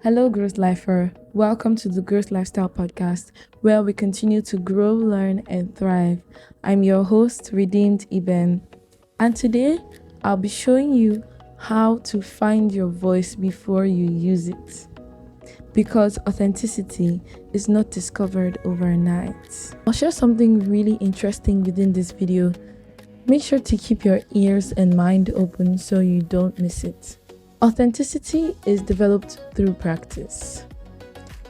Hello, Growth Lifer. Welcome to the Growth Lifestyle Podcast, where we continue to grow, learn, and thrive. I'm your host, Redeemed Eben, and today I'll be showing you how to find your voice before you use it. Because authenticity is not discovered overnight. I'll share something really interesting within this video. Make sure to keep your ears and mind open so you don't miss it. Authenticity is developed through practice.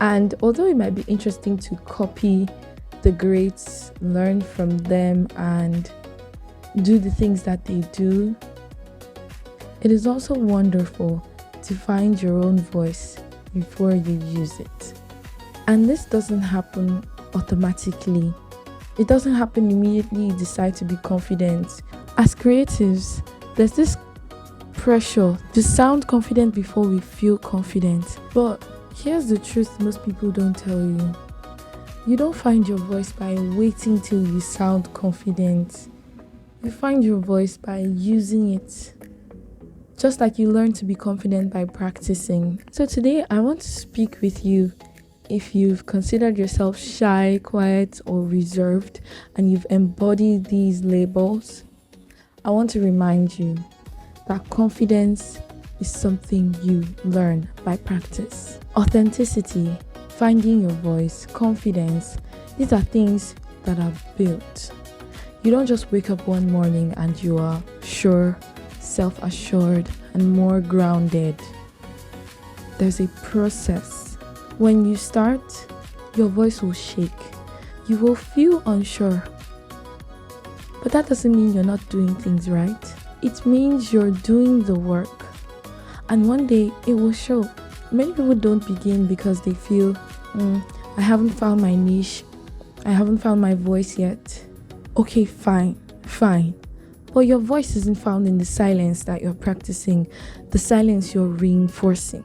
And although it might be interesting to copy the greats, learn from them, and do the things that they do, it is also wonderful to find your own voice before you use it. And this doesn't happen automatically. It doesn't happen immediately you decide to be confident. As creatives, there's this pressure to sound confident before we feel confident. But here's the truth most people don't tell you. You don't find your voice by waiting till you sound confident. You find your voice by using it. Just like you learn to be confident by practicing. So today I want to speak with you if you've considered yourself shy, quiet, or reserved, and you've embodied these labels. I want to remind you that confidence is something you learn by practice. Authenticity, finding your voice, confidence, these are things that are built. You don't just wake up one morning and you are sure, self-assured, and more grounded. There's a process. When you start, your voice will shake. You will feel unsure. But that doesn't mean you're not doing things right. It means you're doing the work, and one day it will show. Many people don't begin because they feel, I haven't found my niche, I haven't found my voice yet. Okay, fine. But your voice isn't found in the silence that you're practicing, the silence you're reinforcing.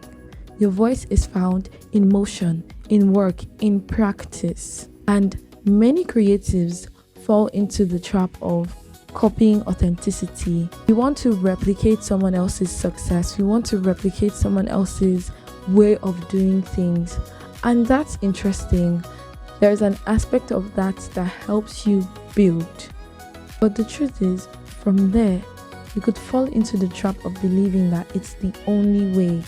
Your voice is found in motion, in work, in practice. And many creatives fall into the trap of copying authenticity. We want to replicate someone else's success. We want to replicate someone else's way of doing things. And that's interesting. There's an aspect of that helps you build. But the truth is, from there, you could fall into the trap of believing that it's the only way.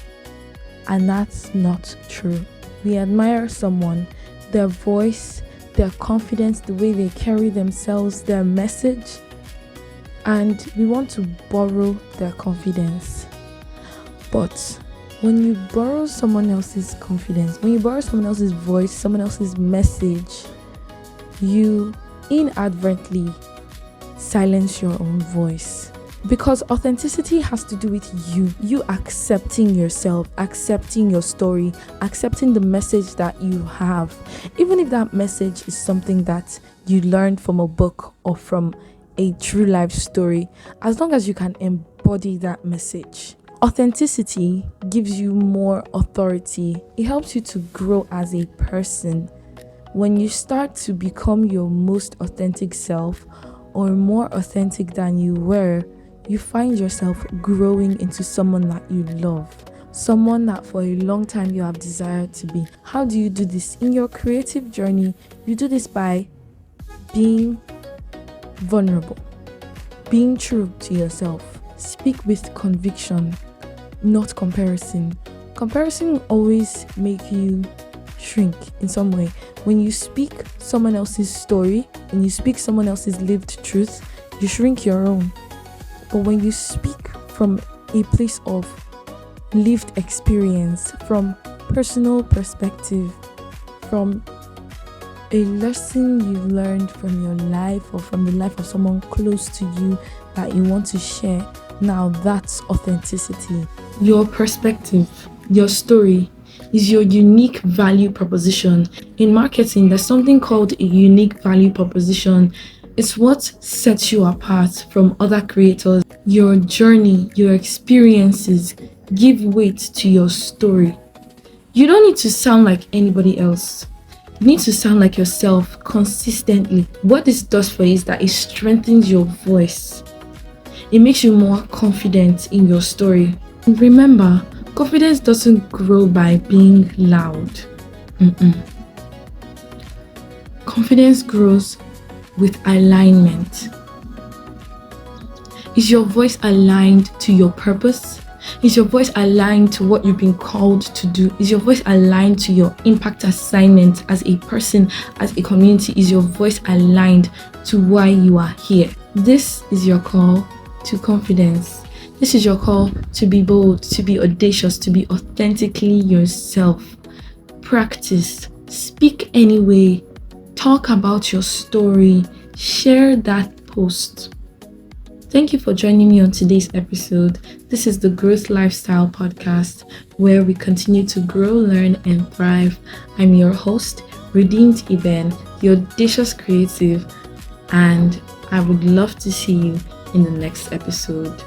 And that's not true. We admire someone, their voice, their confidence, the way they carry themselves, their message, and we want to borrow their confidence. But when you borrow someone else's confidence, when you borrow someone else's voice, someone else's message, you inadvertently silence your own voice. Because authenticity has to do with you accepting yourself, accepting your story, accepting the message that you have. Even if that message is something that you learned from a book or from a true life story, as long as you can embody that message. Authenticity gives you more authority. It helps you to grow as a person. When you start to become your most authentic self, or more authentic than you were, you find yourself growing into someone that you love, someone that for a long time you have desired to be. How do you do this? In your creative journey, you do this by being vulnerable, being true to yourself. Speak with conviction, not comparison. Comparison will always make you shrink in some way. When you speak someone else's story, when you speak someone else's lived truth, you shrink your own. But when you speak from a place of lived experience, from personal perspective, from a lesson you learned from your life or from the life of someone close to you that you want to share, now that's authenticity. Your perspective, your story is your unique value proposition. In marketing, there's something called a unique value proposition. It's what sets you apart from other creators. Your journey, your experiences give weight to your story. You don't need to sound like anybody else. You need to sound like yourself consistently. What this does for you is that it strengthens your voice. It makes you more confident in your story. And remember, Confidence doesn't grow by being loud. Mm-mm. Confidence grows with alignment. Is your voice aligned to your purpose? Is your voice aligned to what you've been called to do? Is your voice aligned to your impact assignment as a person, as a community? Is your voice aligned to why you are here? This is your call to confidence. This is your call to be bold, to be audacious, to be authentically yourself. Practice, speak anyway, talk about your story, share that post. Thank you for joining me on today's episode. This is the Growth Lifestyle Podcast, where we continue to grow, learn, and thrive. I'm your host, Redeemed Iben, the audacious creative, and I would love to see you in the next episode.